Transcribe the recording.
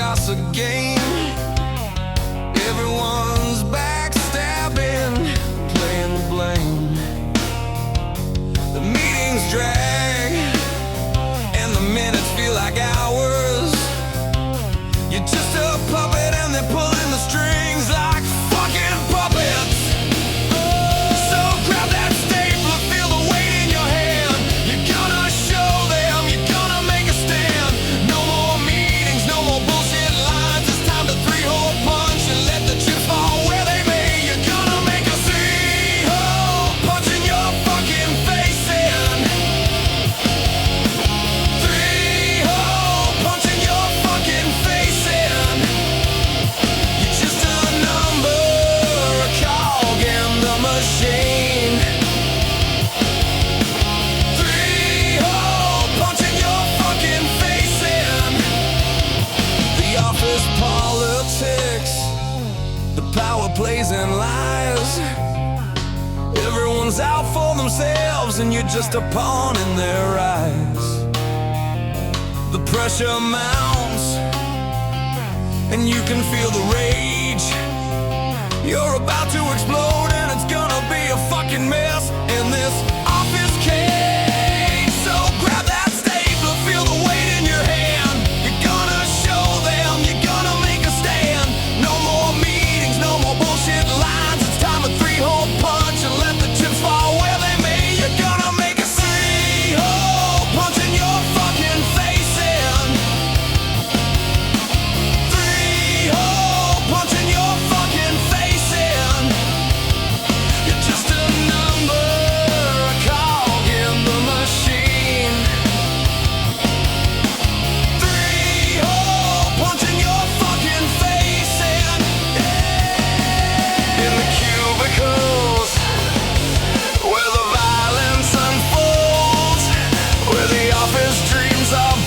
gossip game. Everyone's backstabbing, playing the blame. The meetings drag, and the minutes feel like hours. You're just a puppet and they're pulling the strings like fucking puppets. So grab that stapler, feel the weight in your hand. You're gonna show them, you're gonna make a stand. No more meetings, no more bullshit lines. It's time to three-hole punch and let the chips fall where they may. You're gonna make a three-hole punch in your fucking face in. Three-hole punch in your fucking face in. You're just a number, a cog in the machine. Three-hole punch in your fucking face in. The office politics, the power plays and lies. Everyone's out for themselves and you're just a pawn in their eyes. The pressure mounts and you can feel the rage. You're about to explode and it's gonna be a fucking mess in this office cage. So grab that stapler, feel the weight in your hand. You're gonna show them, you're gonna make a stand. No more meetings, no more bullshit lines. It's time a three-hole punch and let the chips fall where they may. You're gonna make a three-hole punch in your fucking face in. Three-hole punch in your fucking face in. You're just a number, a cog in the machine. Three-hole punch in your fucking face in. In the cubicles where the violence unfolds, where the office dreams of